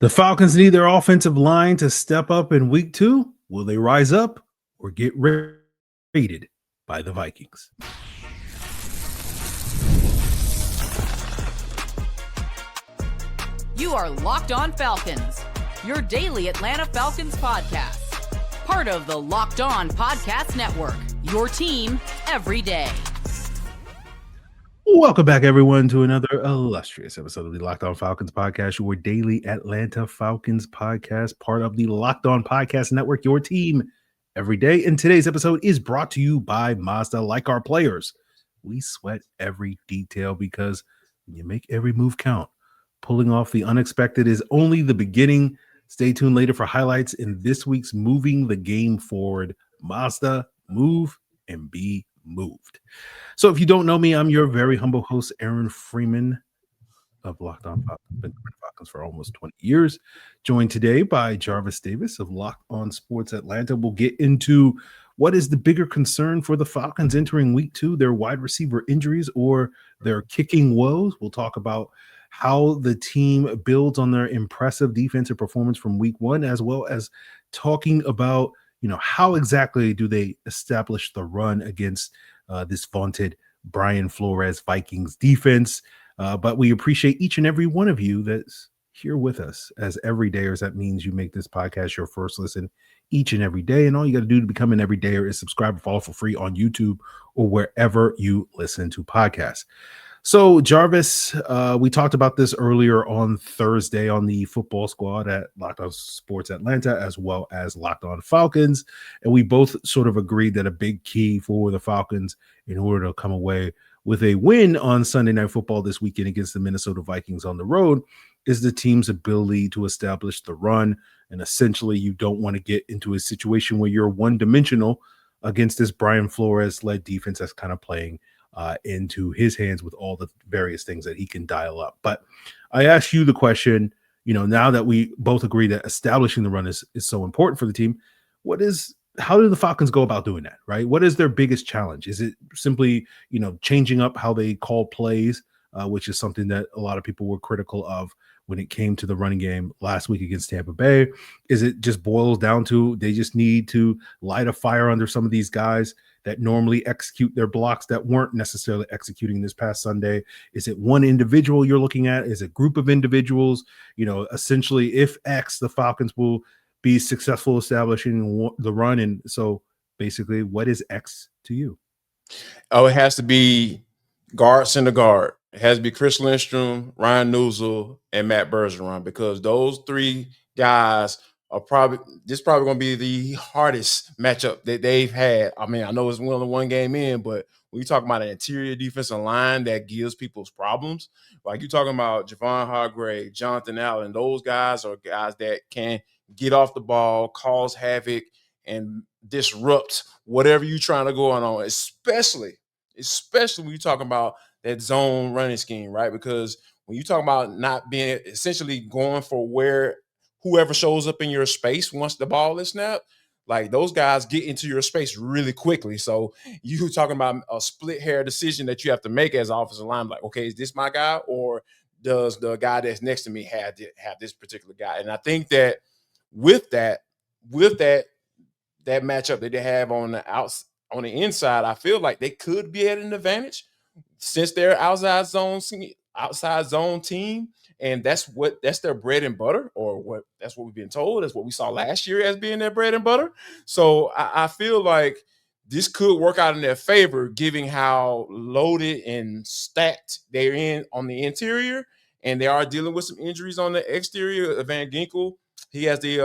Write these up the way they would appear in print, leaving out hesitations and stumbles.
The Falcons need their offensive line to step up in week 2. Will they rise up or get raided by the Vikings? You are Locked On Falcons, your daily Atlanta Falcons podcast. Part of the Locked On Podcast Network, your team every day. Welcome back, everyone, to another illustrious episode of the Locked On Falcons podcast, your daily Atlanta Falcons podcast, part of the Locked On Podcast Network, your team every day. And today's episode is brought to you by Mazda. Like our players, we sweat every detail because when you make every move count, pulling off the unexpected is only the beginning. Stay tuned later for highlights in this week's Moving the Game Forward. Mazda, move and be moved. So if you don't know me, I'm your very humble host, Aaron Freeman of Locked On Falcons. Been covering Falcons for almost 20 years. Joined today by Jarvis Davis of Locked On Sports Atlanta. We'll get into what is the bigger concern for the Falcons entering week 2, their wide receiver injuries or their kicking woes. We'll talk about how the team builds on their impressive defensive performance from week 1, as well as talking about, how exactly do they establish the run against this vaunted Brian Flores Vikings defense. But we appreciate each and every one of you that's here with us as everydayers. That means you make this podcast your first listen each and every day. And all you got to do to become an everydayer is subscribe and follow for free on YouTube or wherever you listen to podcasts. So, Jarvis, we talked about this earlier on Thursday on the football squad at Locked On Sports Atlanta, as well as Locked On Falcons. And we both sort of agreed that a big key for the Falcons in order to come away with a win on Sunday Night Football this weekend against the Minnesota Vikings on the road is the team's ability to establish the run. And essentially, you don't want to get into a situation where you're one-dimensional against this Brian Flores-led defense that's kind of playing into his hands with all the various things that he can dial up. But I ask you the question, now that we both agree that establishing the run is so important for the team, how do the Falcons go about doing that, right? What is their biggest challenge? Is it simply, changing up how they call plays, which is something that a lot of people were critical of when it came to the running game last week against Tampa Bay? Is it just boils down to they just need to light a fire under some of these guys that normally execute their blocks that weren't necessarily executing this past Sunday? Is it one individual you're looking at? Is it a group of individuals? Essentially, if X, the Falcons will be successful establishing the run. And so basically, what is X to you? Oh, it has to be guard, center guard. It has to be Chris Lindstrom, Ryan Newsel, and Matt Bergeron, because those three guys are probably going to be the hardest matchup that they've had. I mean, I know it's only one game in, but when you talk about an interior defensive line that gives people's problems, like you're talking about Javon Hargrave, Jonathan Allen, those guys are guys that can get off the ball, cause havoc, and disrupt whatever you're trying to go on, especially when you're talking about that zone running scheme, right? Because when you talk about not being essentially going for where whoever shows up in your space once the ball is snapped, like those guys get into your space really quickly. So you talking about a split hair decision that you have to make as offensive line, like, okay, is this my guy, or does the guy that's next to me have this particular guy? And I think that with that matchup that they have on the inside, I feel like they could be at an advantage since they're outside zone team. And that's their bread and butter, or that's what we've been told. That's what we saw last year as being their bread and butter. So I feel like this could work out in their favor, given how loaded and stacked they're in on the interior. And they are dealing with some injuries on the exterior. Van Ginkel, he has the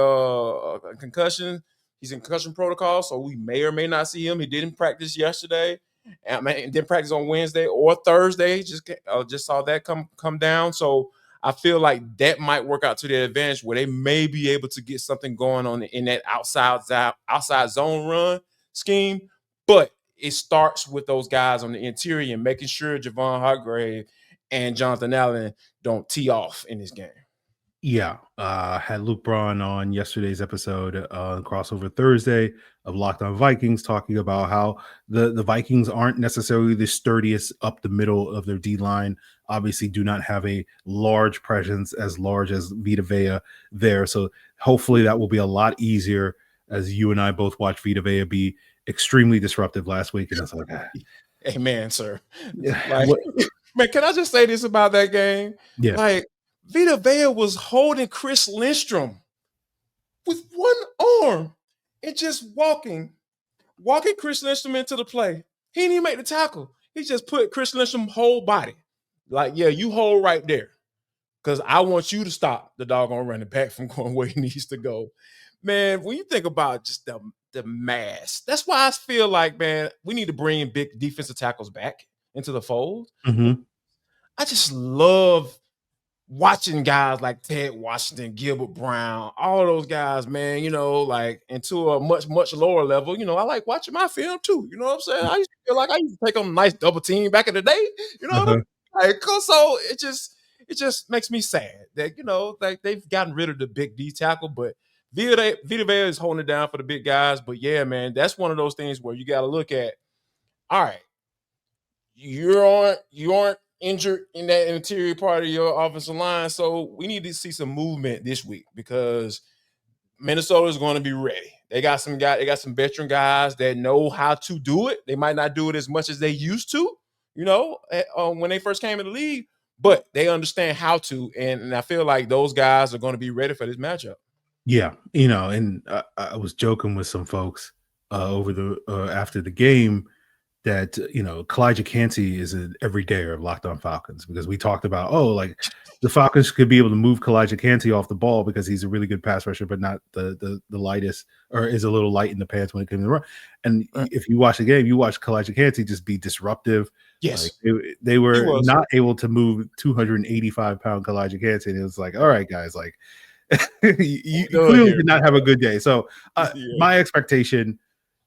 concussion. He's in concussion protocol, so we may or may not see him. He didn't practice yesterday. And didn't practice on Wednesday or Thursday. Just saw that come down. So I feel like that might work out to their advantage, where they may be able to get something going on in that outside zone run scheme. But it starts with those guys on the interior and making sure Javon Hargrave and Jonathan Allen don't tee off in this game. Yeah, had Luke Braun on yesterday's episode, crossover Thursday of Locked On Vikings, talking about how the Vikings aren't necessarily the sturdiest up the middle of their D line. Obviously, do not have a large presence as large as Vita Vea there. So hopefully that will be a lot easier, as you and I both watched Vita Vea be extremely disruptive last week. And it's like, Amen, sir. yeah, Like, man, can I just say this about that game? yeah, Like, Vita Vea was holding Chris Lindstrom with one arm and just walking Chris Lindstrom into the play. He didn't even make the tackle. He just put Chris Lindstrom's whole body. Like, yeah, you hold right there. Because I want you to stop the doggone running back from going where he needs to go. Man, when you think about just the mass, that's why I feel like, man, we need to bring big defensive tackles back into the fold. mm-hmm. I just love watching guys like Ted Washington, Gilbert Brown, all those guys, man, like into a much, much lower level. I like watching my film too. You know what I'm saying? I used to feel like I used to take on a nice double team back in the day. You know what I'm like? So it just makes me sad that, like they've gotten rid of the big D tackle, but Vita Vea is holding it down for the big guys. But yeah, man, that's one of those things where you got to look at, all right, you aren't injured in that interior part of your offensive line. So we need to see some movement this week because Minnesota is going to be ready. They got some veteran guys that know how to do it. They might not do it as much as they used to, when they first came in the league, but they understand how to. And I feel like those guys are going to be ready for this matchup. Yeah, and I was joking with some folks over the after the game that Kalijah Cansey is an everydayer of Locked On Falcons, because we talked about like the Falcons could be able to move Kalijah Cansey off the ball because he's a really good pass rusher, but not the lightest, or is a little light in the pants when it comes to run. And if you watch the game, you watch Kalijah Cansey just be disruptive. Yes, they were not able to move 285-pound Kalijah Cansey, and it was like, all right, guys, like. you clearly did not have a good day. So my expectation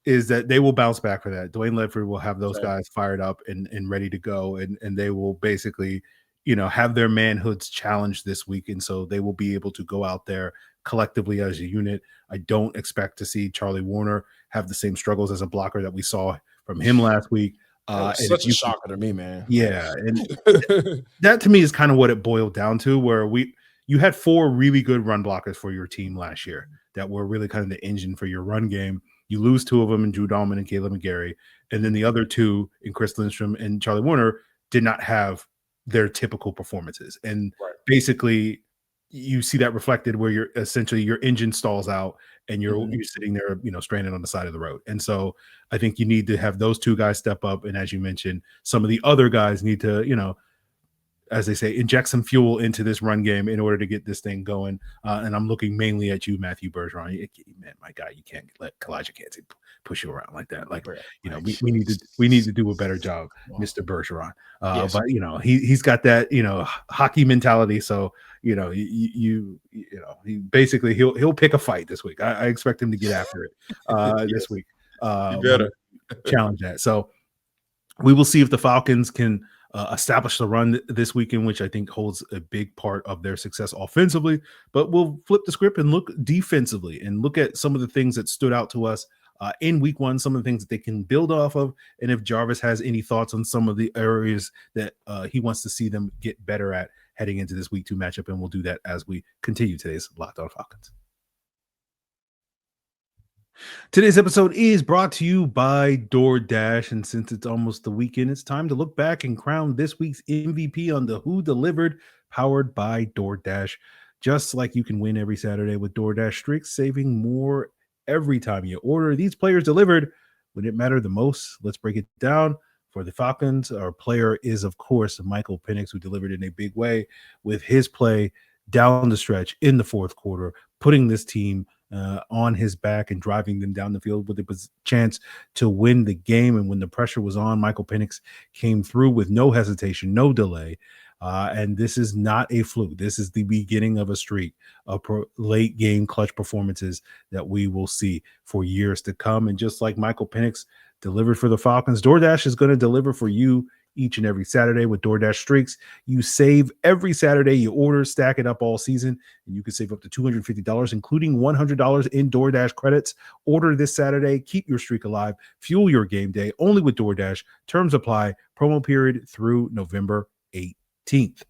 is that they will bounce back for that. Dwayne Ledford will have those guys fired up and ready to go, and they will basically, have their manhoods challenged this week, and so they will be able to go out there collectively as a unit. I don't expect to see Charlie Warner have the same struggles as a blocker that we saw from him last week. Such a shocker to me, man. Yeah, and that to me is kind of what it boiled down to, where you had 4 really good run blockers for your team last year that were really kind of the engine for your run game. You lose 2 of them in Drew Dahlman and Caleb McGarry, and then the other 2 in Chris Lindstrom and Charlie Warner did not have their typical performances. And basically, you see that reflected where you're essentially your engine stalls out and you're sitting there, stranded on the side of the road. And so I think you need to have those 2 guys step up. And as you mentioned, some of the other guys need to, as they say, inject some fuel into this run game in order to get this thing going. And I'm looking mainly at you, Matthew Bergeron. Man, my guy, you can't let Kalijah Cansey push you around like that. Like, we need to do a better job, Mr. Bergeron. Yes. But he's got that hockey mentality. So he basically he'll pick a fight this week. I expect him to get after it this week. You better challenge that. So we will see if the Falcons can establish the run this weekend, which I think holds a big part of their success offensively. But we'll flip the script and look defensively and look at some of the things that stood out to us in week 1, some of the things that they can build off of. And if Jarvis has any thoughts on some of the areas that he wants to see them get better at heading into this week 2 matchup. And we'll do that as we continue today's Locked On Falcons. Today's episode is brought to you by DoorDash, and since it's almost the weekend, it's time to look back and crown this week's MVP on the Who Delivered, powered by DoorDash. Just like you can win every Saturday with DoorDash Streaks, saving more every time you order. These players delivered when it mattered the most. Let's break it down. For the Falcons, our player is, of course, Michael Penix, who delivered in a big way with his play down the stretch in the 4th quarter, putting this team on his back and driving them down the field with a chance to win the game. And when the pressure was on, Michael Penix came through with no hesitation, no delay. And this is not a fluke. This is the beginning of a streak of late game clutch performances that we will see for years to come. And just like Michael Penix delivered for the Falcons, DoorDash is going to deliver for you each and every Saturday with DoorDash Streaks. You save every Saturday you order, stack it up all season, and you can save up to $250, including $100 in DoorDash credits. Order this Saturday. Keep your streak alive. Fuel your game day only with DoorDash. Terms apply. Promo period through November 18th.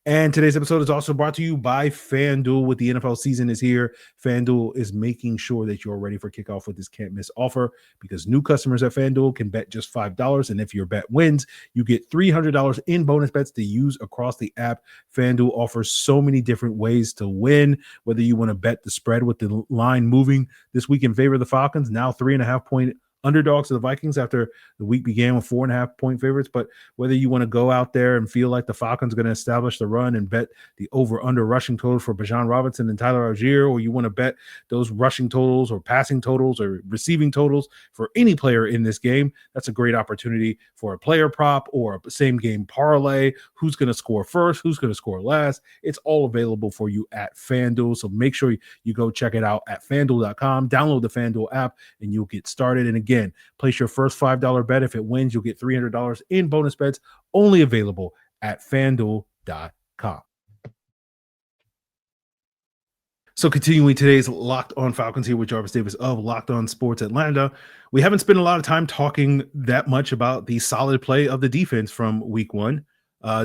And today's episode is also brought to you by FanDuel. With the NFL season is here, FanDuel is making sure that you're ready for kickoff with this can't-miss offer, because new customers at FanDuel can bet just $5, and if your bet wins, you get $300 in bonus bets to use across the app. FanDuel offers so many different ways to win, whether you want to bet the spread with the line moving this week in favor of the Falcons, now 3.5-point underdogs to the Vikings after the week began with 4.5-point favorites. But whether you want to go out there and feel like the Falcons are going to establish the run and bet the over-under rushing totals for Bijan Robinson and Tyler Algier, or you want to bet those rushing totals or passing totals or receiving totals for any player in this game, that's a great opportunity for a player prop or a same game parlay. Who's going to score first? Who's going to score last? It's all available for you at FanDuel. So make sure you go check it out at FanDuel.com. Download the FanDuel app and you'll get started. And again, place your first $5 bet. If it wins, you'll get $300 in bonus bets, only available at FanDuel.com. So continuing today's Locked On Falcons here with Jarvis Davis of Locked On Sports Atlanta. We haven't spent a lot of time talking that much about the solid play of the defense from week one.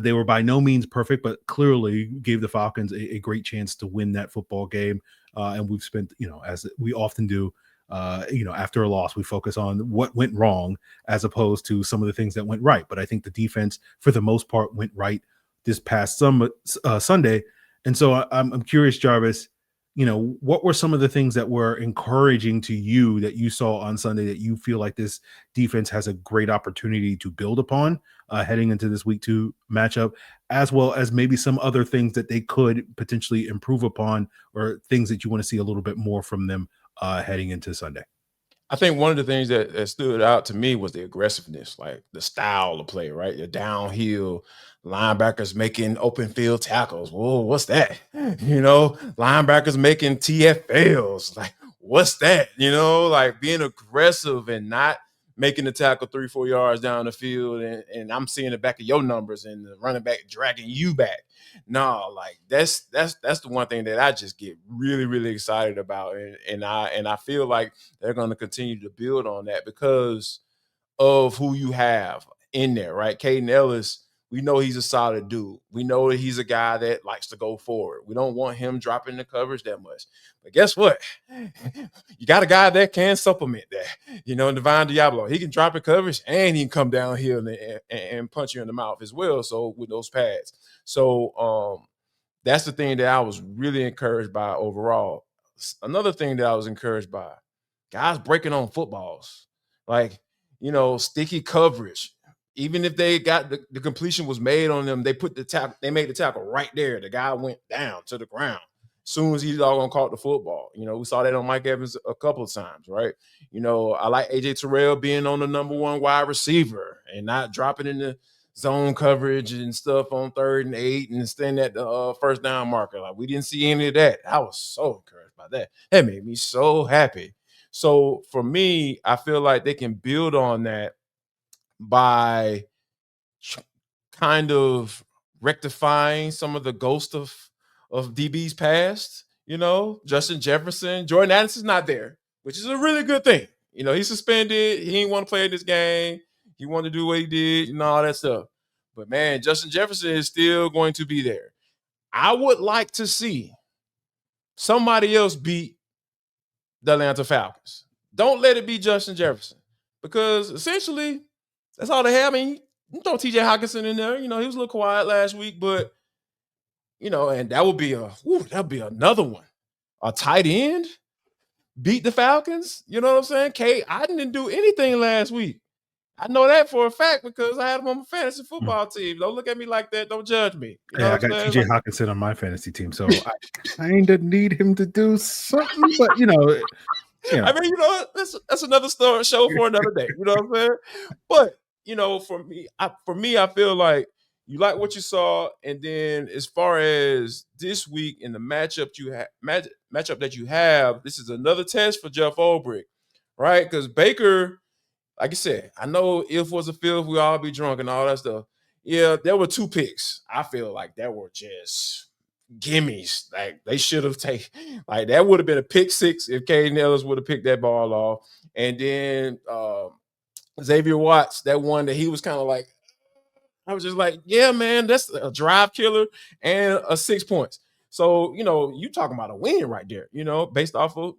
They were by no means perfect, but clearly gave the Falcons a great chance to win that football game. And we've spent, as we often do, after a loss, we focus on what went wrong as opposed to some of the things that went right. But I think the defense, for the most part, went right this past Sunday. And so I'm curious, Jarvis, what were some of the things that were encouraging to you that you saw on Sunday that you feel like this defense has a great opportunity to build upon heading into this week 2 matchup, as well as maybe some other things that they could potentially improve upon, or things that you want to see a little bit more from them heading into Sunday? I think one of the things that stood out to me was the aggressiveness, like the style of play, right? The downhill linebackers making open field tackles. Whoa, what's that? Linebackers making TFLs. Like, what's that? Like being aggressive and not making the tackle 3-4 yards down the field. And I'm seeing the back of your numbers and the running back dragging you back. No, like that's the one thing that I just get really, really excited about. And I feel like they're going to continue to build on that because of who you have in there, right? Caden Ellis, we know he's a solid dude. We know that he's a guy that likes to go forward. We don't want him dropping the coverage that much. But guess what? You got a guy that can supplement that. Divine Diablo, he can drop the coverage and he can come down here and punch you in the mouth as well. So with those pads. So that's the thing that I was really encouraged by overall. Another thing that I was encouraged by, guys breaking on footballs. Like, sticky coverage. Even if they got the completion was made on them, they made the tackle right there. The guy went down to the ground as soon as he's all gonna caught the football. We saw that on Mike Evans a couple of times, right? I like AJ Terrell being on the number 1 wide receiver and not dropping in the zone coverage and stuff on 3rd and 8 and staying at the first down marker. Like, we didn't see any of that. I was so encouraged by that. That made me so happy. So for me, I feel like they can build on that by kind of rectifying some of the ghost of DB's past. Justin Jefferson, Jordan Addison's not there, which is a really good thing. He's suspended. He didn't want to play in this game. He wanted to do what he did and all that stuff. But, man, Justin Jefferson is still going to be there. I would like to see somebody else beat the Atlanta Falcons. Don't let it be Justin Jefferson, because essentially that's all they have. I mean, you throw TJ Hawkinson in there. He was a little quiet last week, but, and that would be another one. A tight end beat the Falcons. You know what I'm saying? Kate, I didn't do anything last week. I know that for a fact because I had him on my fantasy football team. Don't look at me like that. Don't judge me. I got TJ Hawkinson on my fantasy team, so I kind of need him to do something. But I mean, that's another show for another day. You know what I'm saying? But for me, I feel like you like what you saw, and then as far as this week in the matchup that you have, this is another test for Jeff Ulbrich, right? Because Baker. like I said, I know if was a fifth, we all be drunk and all that stuff. Yeah, there were 2 picks. I feel like that were just gimmies. Like they should have taken, like that would have been a pick 6 if Caden Ellis would have picked that ball off. And then Xavier Watts, that one that he was kind of like, I was just like, yeah, man, that's a drive killer and a 6 points. So, you talking about a win right there, based off of,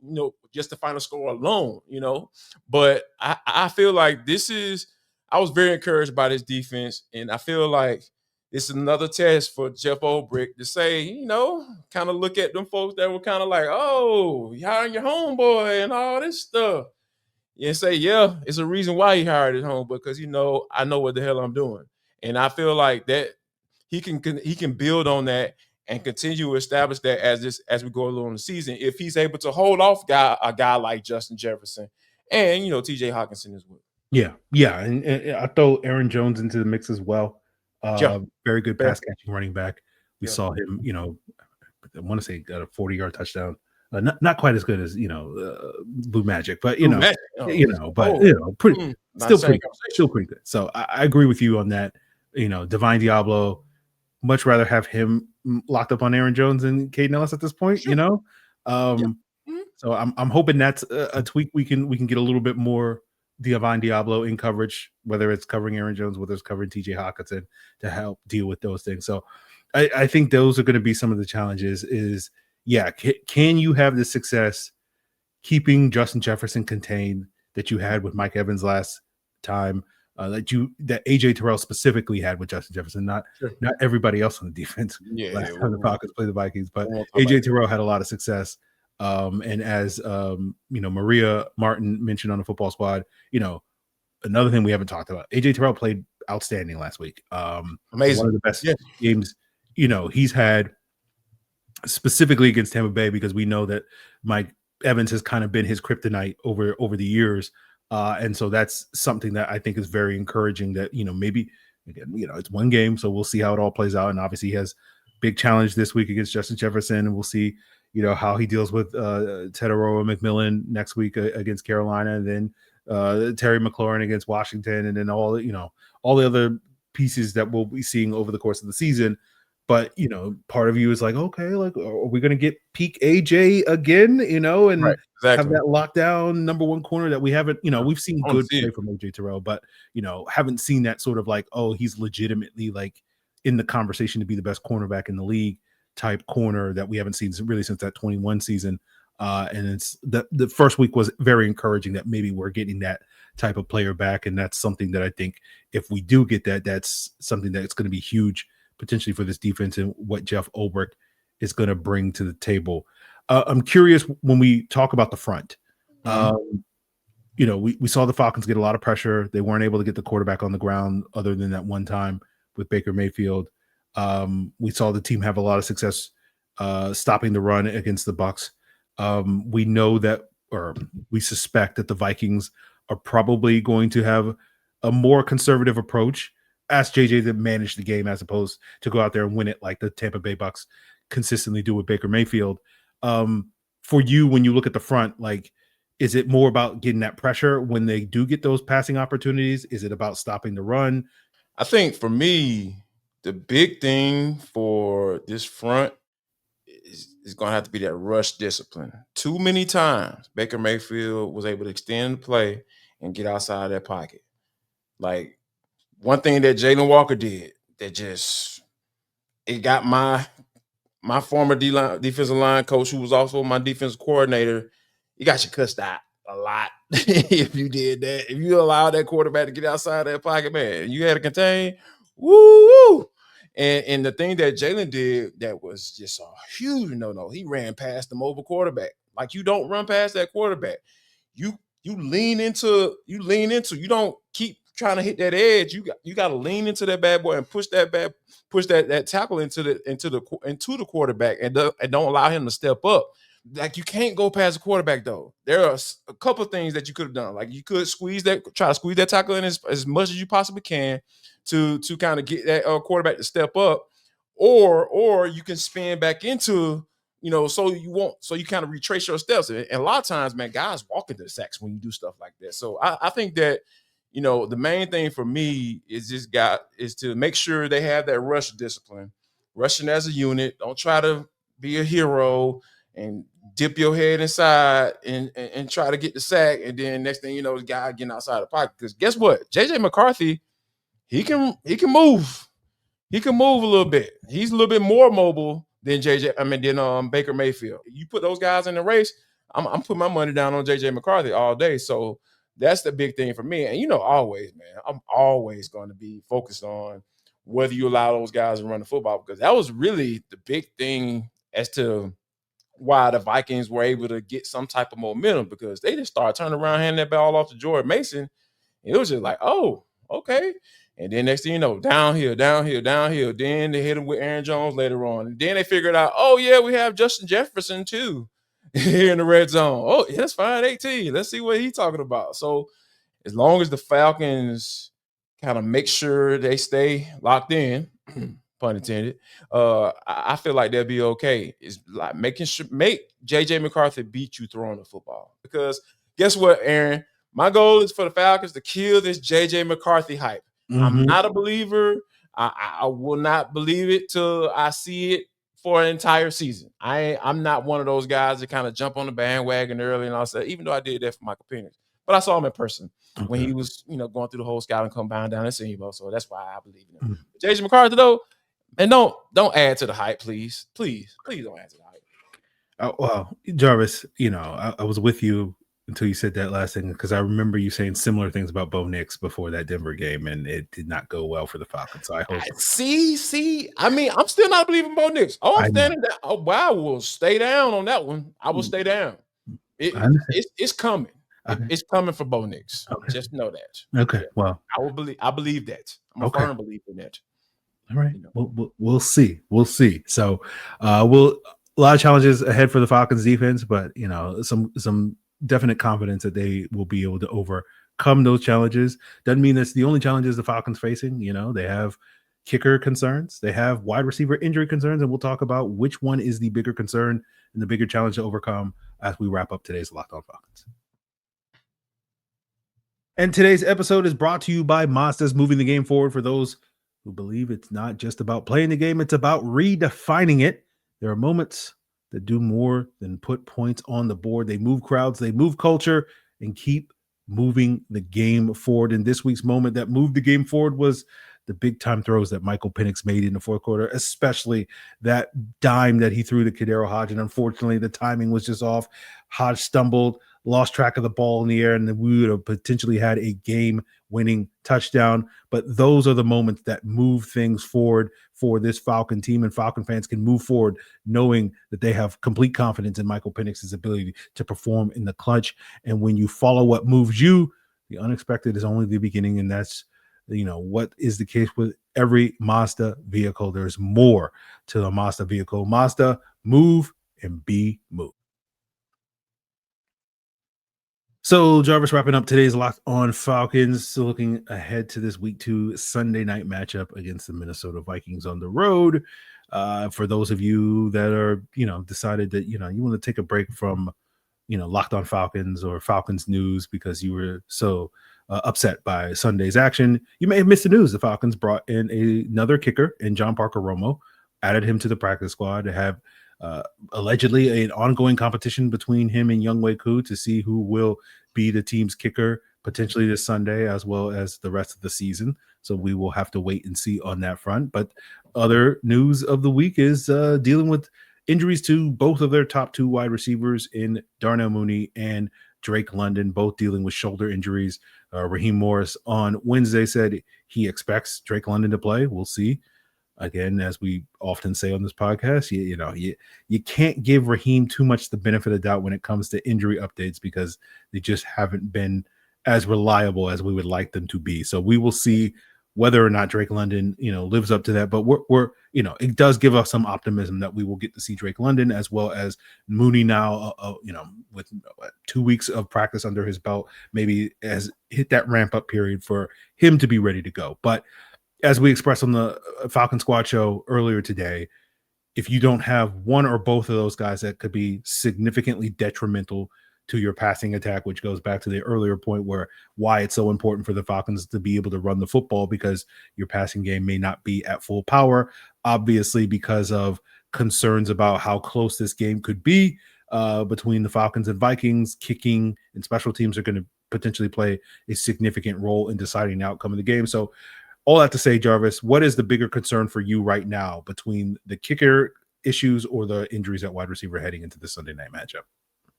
just the final score alone, But I feel like I was very encouraged by this defense. And I feel like it's another test for Jeff Ulbrich to say, kind of look at them folks that were kind of like, oh, you hiring your homeboy and all this stuff. And say, yeah, it's a reason why he hired his home, because I know what the hell I'm doing. And I feel like that he can build on that and continue to establish that as we go along the season, if he's able to hold off a guy like Justin Jefferson and TJ Hawkinson as well. Yeah, and I throw Aaron Jones into the mix as well. Very good pass catching running back. We saw him, I want to say got a 40-yard touchdown. Not quite as good as Blue Magic, but still pretty good. So I agree with you on that. Divine Diablo, much rather have him locked up on Aaron Jones than Caden Ellis at this point. So I'm hoping that's a tweak. We can get a little bit more Divine Diablo in coverage, whether it's covering Aaron Jones, whether it's covering TJ Hawkinson, to help deal with those things. So I think those are going to be some of the challenges. Can you have the success keeping Justin Jefferson contained that you had with Mike Evans last time, that AJ Terrell specifically had with Justin Jefferson, not everybody else on the defense last time the Falcons played the Vikings, but AJ Terrell had a lot of success. And as Maria Martin mentioned on the Football Squad, another thing we haven't talked about, AJ Terrell played outstanding last week. Amazing, one of the best games he's had, specifically against Tampa Bay, because we know that Mike Evans has kind of been his kryptonite over the years. And so that's something that I think is very encouraging, that, maybe, again, it's one game, so we'll see how it all plays out. And obviously he has big challenge this week against Justin Jefferson, and we'll see, how he deals with Teteroa McMillan next week against Carolina, and then Terry McLaurin against Washington, and then all the other pieces that we'll be seeing over the course of the season. But, part of you is like, okay, like, are we going to get peak AJ again, and have that lockdown number one corner that we haven't, we've seen good play from AJ Terrell, but, haven't seen that sort of like, oh, he's legitimately like in the conversation to be the best cornerback in the league type corner that we haven't seen really since that 21 season. And it's the first week was very encouraging that maybe we're getting that type of player back. And that's something that I think if we do get that, that's something that's going to be huge potentially for this defense and what Jeff Ulbrich is going to bring to the table. I'm curious when we talk about the front. We saw the Falcons get a lot of pressure. They weren't able to get the quarterback on the ground other than that one time with Baker Mayfield. We saw the team have a lot of success stopping the run against the Bucs. We know that, or we suspect that the Vikings are probably going to have a more conservative approach. Ask JJ to manage the game as opposed to go out there and win it like the Tampa Bay Bucs consistently do with Baker Mayfield. For you, when you look at the front, like, is it more about getting that pressure when they do get those passing opportunities? Is it about stopping the run? I think for me, the big thing for this front is going to have to be that rush discipline. Too many times Baker Mayfield was able to extend the play and get outside that pocket. Like, one thing that Jalen Walker did that it got my former defensive line coach, who was also my defensive coordinator, you got your cussed out a lot if you did that. If you allowed that quarterback to get outside that pocket, man, you had to contain. Woo! And the thing that Jalen did that was just a huge no. He ran past the mobile quarterback. Like, you don't run past that quarterback. You lean into. You don't keep trying to hit that edge. You got to lean into that bad boy and push that tackle into the quarterback, and don't allow him to step up. Like, you can't go past the quarterback though. There are a couple of things that you could have done. Like, you could try to squeeze that tackle in as much as you possibly can to kind of get that quarterback to step up, or you can spin back into, so you kind of retrace your steps. And a lot of times, man, guys walk into the sacks when you do stuff like that. So I think that the main thing for me is to make sure they have that rush discipline, rushing as a unit. Don't try to be a hero and dip your head inside and try to get the sack. And then next thing you know, the guy getting outside the pocket. Because guess what? JJ McCarthy, he can move. He can move a little bit. He's a little bit more mobile than Baker Mayfield. You put those guys in the race, I'm putting my money down on JJ McCarthy all day. So that's the big thing for me. And always, man, I'm always going to be focused on whether you allow those guys to run the football, because that was really the big thing as to why the Vikings were able to get some type of momentum, because they just started turning around, handing that ball off to Jordan Mason. And it was just like, oh, okay. And then next thing you know, downhill. Then they hit him with Aaron Jones later on. And then they figured out, oh, yeah, we have Justin Jefferson too here in the red zone. Oh, yeah, that's fine, 18. Let's see what he's talking about. So as long as the Falcons kind of make sure they stay locked in, pun intended, I feel like they'll be okay. It's like make JJ McCarthy beat you throwing the football. Because guess what, Aaron? My goal is for the Falcons to kill this JJ McCarthy hype. Mm-hmm. I'm not a believer. I will not believe it till I see it for an entire season. I'm not one of those guys that kind of jump on the bandwagon early and all that, even though I did that for Michael Penix. But I saw him in person when he was, going through the whole scouting combine down in SEMO. So that's why I believe in him. Mm-hmm. JJ McCarthy, though, and don't add to the hype, please. Please don't add to the hype. Well, Jarvis, I was with you until you said that last thing, because I remember you saying similar things about Bo Nix before that Denver game, and it did not go well for the Falcons. So I hope. See. I mean, I'm still not believing Bo Nix. Oh, I'm standing down. Oh, wow, I will stay down on that one. I will stay down. It's coming. Okay. It's coming for Bo Nix. Okay. Just know that. Okay. Yeah. Well, I believe that. I'm a firm believer in that. All right. We'll see. So, a lot of challenges ahead for the Falcons defense, but some definite confidence that they will be able to overcome those challenges. Doesn't mean that's the only challenges the Falcons facing. They have kicker concerns, they have wide receiver injury concerns, and we'll talk about which one is the bigger concern and the bigger challenge to overcome as we wrap up today's Locked On Falcons. And today's episode is brought to you by Mazda's, moving the game forward for those who believe it's not just about playing the game, it's about redefining it. There are moments that do more than put points on the board. They move crowds, they move culture, and keep moving the game forward. And this week's moment that moved the game forward was the big time throws that Michael Penix made in the fourth quarter, especially that dime that he threw to Kadero Hodge. And unfortunately, the timing was just off. Hodge stumbled, lost track of the ball in the air, and we would have potentially had a game-winning touchdown. But those are the moments that move things forward for this Falcon team, and Falcon fans can move forward knowing that they have complete confidence in Michael Penix's ability to perform in the clutch. And when you follow what moves you, the unexpected is only the beginning, and that's what is the case with every Mazda vehicle. There's more to the Mazda vehicle. Mazda, move and be moved. So, Jarvis, wrapping up today's Locked On Falcons, so looking ahead to this week 2 Sunday night matchup against the Minnesota Vikings on the road. For those of you that are, decided that, you want to take a break from, Locked On Falcons or Falcons news because you were so upset by Sunday's action, you may have missed the news. The Falcons brought in another kicker in John Parker Romo, added him to the practice squad to have allegedly an ongoing competition between him and Younghoe Koo to see who will be the team's kicker potentially this Sunday as well as the rest of the season. So we will have to wait and see on that front. But other news of the week is dealing with injuries to both of their top 2 wide receivers in Darnell Mooney and Drake London, both dealing with shoulder injuries. Raheem Morris on Wednesday said he expects Drake London to play. We'll see. Again, as we often say on this podcast, you can't give Raheem too much the benefit of doubt when it comes to injury updates because they just haven't been as reliable as we would like them to be. So we will see whether or not Drake London, lives up to that. But we're it does give us some optimism that we will get to see Drake London as well as Mooney now, with 2 weeks of practice under his belt, maybe has hit that ramp up period for him to be ready to go. But as we expressed on the Falcon Squad show earlier today, if you don't have one or both of those guys, that could be significantly detrimental to your passing attack, which goes back to the earlier point where why it's so important for the Falcons to be able to run the football, because your passing game may not be at full power, obviously because of concerns about how close this game could be between the Falcons and Vikings. Kicking and special teams are going to potentially play a significant role in deciding the outcome of the game. So all that to say, Jarvis, what is the bigger concern for you right now between the kicker issues or the injuries at wide receiver heading into the Sunday night matchup?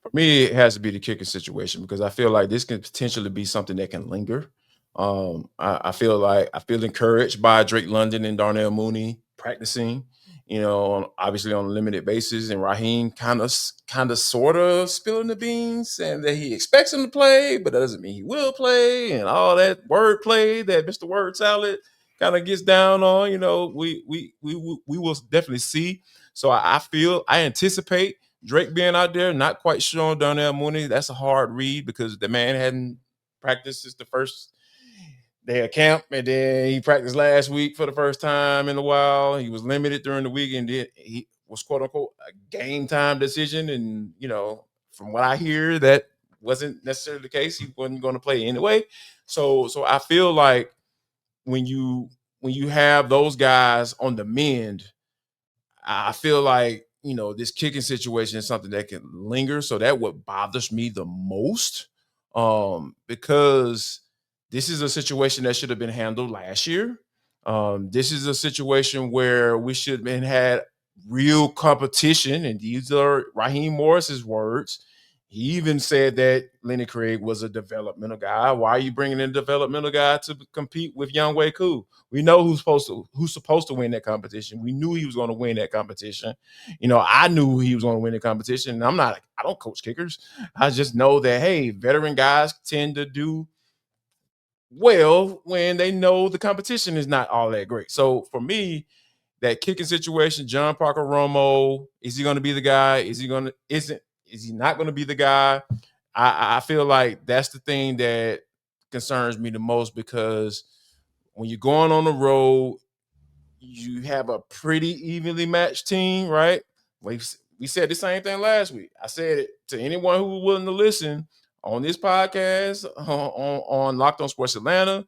For me, it has to be the kicking situation, because I feel like this can potentially be something that can linger. I feel encouraged by Drake London and Darnell Mooney practicing, obviously on a limited basis, and Raheem kind of sort of spilling the beans, saying that he expects him to play, but that doesn't mean he will play, and all that word play that Mr. Word Salad kind of gets down on. We will definitely see. So I anticipate Drake being out there. Not quite sure on Darnell Mooney. That's a hard read because the man hadn't practiced since the first day of camp, and then he practiced last week for the first time in a while. He was limited during the week, and he was quote unquote a game time decision. And from what I hear, that wasn't necessarily the case. He wasn't going to play anyway. So I feel like when you have those guys on the mend, I feel like this kicking situation is something that can linger. So that what bothers me the most, because this is a situation that should have been handled last year. This is a situation where we should have had real competition, and these are Raheem Morris's words. He even said that Lenny Craig was a developmental guy. Why are you bringing in a developmental guy to compete with Younghoe Koo? We know who's supposed to win that competition. We knew he was going to win that competition. I knew he was going to win the competition. And I don't coach kickers. I just know that, hey, veteran guys tend to do well when they know the competition is not all that great. So for me, that kicking situation, John Parker Romo, is he going to be the guy? Is he not going to be the guy? I feel like that's the thing that concerns me the most, because when you're going on the road, you have a pretty evenly matched team, right? We said the same thing last week. I said it to anyone who was willing to listen on this podcast, on Locked On Sports Atlanta,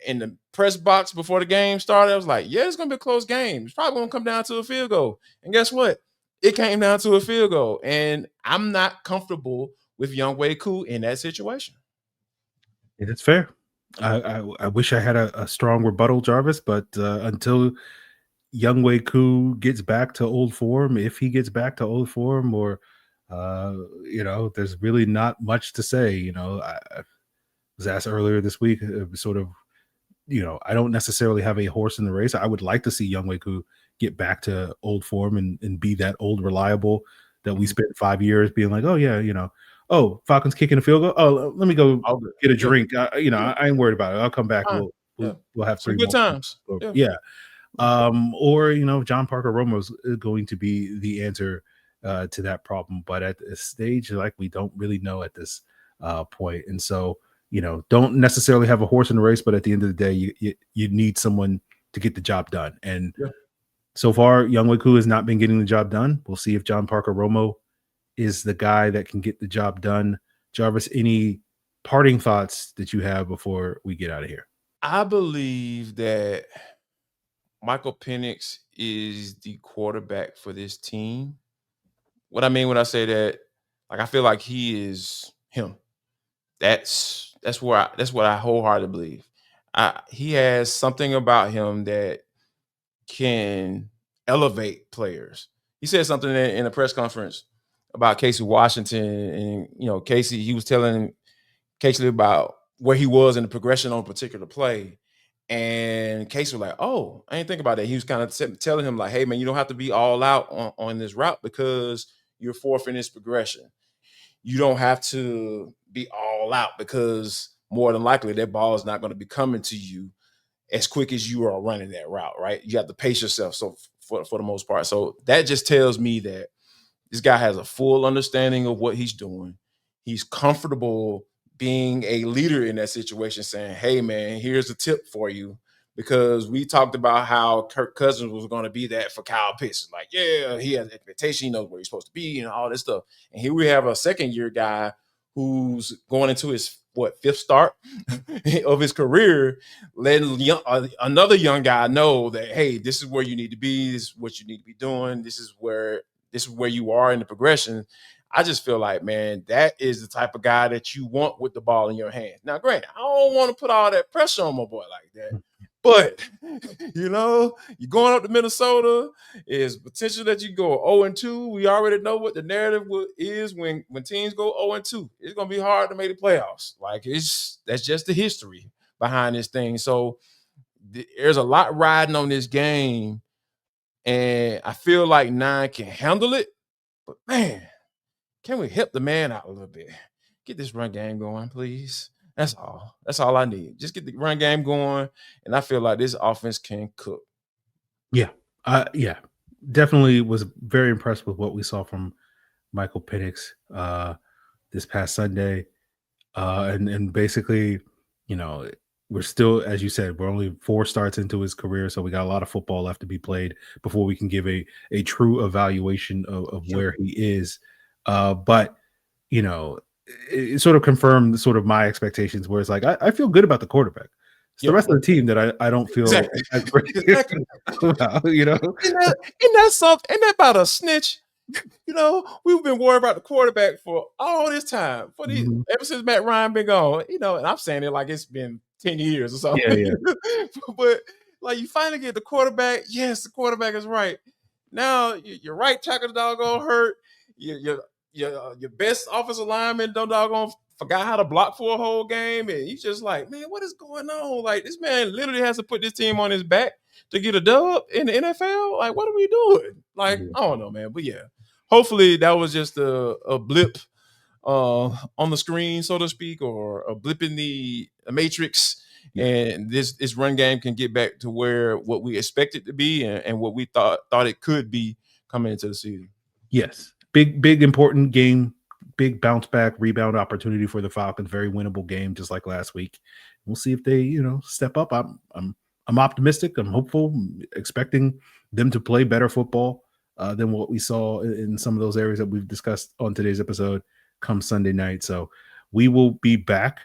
in the press box before the game started. I was like, yeah, it's going to be a close game. It's probably going to come down to a field goal. And guess what? It came down to a field goal. And I'm not comfortable with Younghoe Koo in that situation. It is fair. I wish I had a strong rebuttal, Jarvis, but until Younghoe Koo gets back to old form, if he gets back to old form, or there's really not much to say. I was asked earlier this week, sort of, I don't necessarily have a horse in the race. I would like to see Younghoe Koo get back to old form and be that old reliable that we spent 5 years being like, oh yeah, Falcons kicking a field goal. Oh, let me go get a drink. I ain't worried about it. I'll come back. We'll have some good times. Yeah. Or John Parker Romo is going to be the answer to that problem, but at this stage, like, we don't really know at this point, and so don't necessarily have a horse in the race. But at the end of the day, you need someone to get the job done, and so far, Younghoe Koo has not been getting the job done. We'll see if John Parker Romo is the guy that can get the job done. Jarvis, any parting thoughts that you have before we get out of here? I believe that Michael Penix is the quarterback for this team. What I mean when I say that, like, I feel like he is him. That's what I wholeheartedly believe. He has something about him that can elevate players. He said something in a press conference about Casey Washington, and Casey, he was telling Casey about where he was in the progression on a particular play. And Casey was like, oh, I didn't think about that. He was kind of telling him like, hey, man, you don't have to be all out on this route because you're fourth in this progression. You don't have to be all out because more than likely that ball is not going to be coming to you as quick as you are running that route, right? You have to pace yourself so for the most part. So that just tells me that this guy has a full understanding of what he's doing. He's comfortable being a leader in that situation, saying, hey, man, here's a tip for you. Because we talked about how Kirk Cousins was going to be that for Kyle Pitts. Like, yeah, he has expectation. He knows where he's supposed to be and all this stuff. And here we have a second-year guy who's going into his fifth start of his career, letting another young guy know that, hey, this is where you need to be. This is what you need to be doing. This is where you are in the progression. I just feel like, man, that is the type of guy that you want with the ball in your hand. Now, granted, I don't want to put all that pressure on my boy like that. But, you're going up to Minnesota, is potential that you go 0-2. We already know what the narrative is when teams go 0-2. It's going to be hard to make the playoffs. Like, that's just the history behind this thing. So, there's a lot riding on this game, and I feel like 9 can handle it. But, man, can we help the man out a little bit? Get this run game going, please. That's all. That's all I need. Just get the run game going, and I feel like this offense can cook. Yeah. Definitely was very impressed with what we saw from Michael Penix this past Sunday. And basically, we're still, as you said, we're only 4 starts into his career, so we got a lot of football left to be played before we can give a true evaluation of where he is. But, it sort of confirmed sort of my expectations, where it's like, I feel good about the quarterback. It's the rest of the team that I don't feel exactly. about, Isn't that something? Ain't that about a snitch? We've been worried about the quarterback for all this time. Ever since Matt Ryan been gone, and I'm saying it like it's been 10 years or something. Yeah. But like, you finally get the quarterback. Yes, the quarterback is right. Now your right tackle doggone hurt. Your best offensive lineman don't doggone forgot how to block for a whole game, and you just like, man, what is going on? Like, this man literally has to put this team on his back to get a dub in the NFL. Like, what are we doing? Like, I don't know, man. But yeah, hopefully that was just a blip on the screen, so to speak, or a blip in the matrix. And this run game can get back to what we expect it to be and what we thought it could be coming into the season. Yes. Big important game, big bounce back, rebound opportunity for the Falcons. Very winnable game, just like last week. We'll see if they, step up. I'm optimistic. I'm hopeful, expecting them to play better football than what we saw in some of those areas that we've discussed on today's episode come Sunday night. So we will be back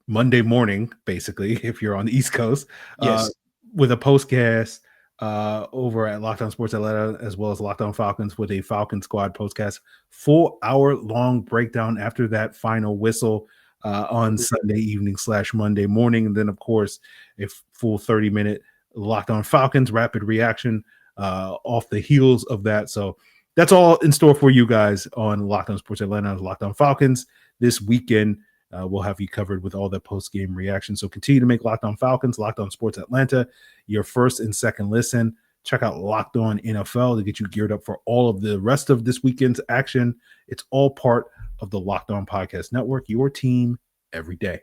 Monday morning, basically, if you're on the East Coast, with a postcast over at Locked On Sports Atlanta, as well as Locked On Falcons, with a Falcon Squad postcast, 4-hour-long breakdown after that final whistle on Sunday evening / Monday morning. And then, of course, a full 30-minute Locked On Falcons rapid reaction off the heels of that. So that's all in store for you guys on Locked On Sports Atlanta, Locked On Falcons this weekend. We'll have you covered with all that post-game reaction. So continue to make Locked On Falcons, Locked On Sports Atlanta your first and second listen. Check out Locked On NFL to get you geared up for all of the rest of this weekend's action. It's all part of the Locked On Podcast Network, your team every day.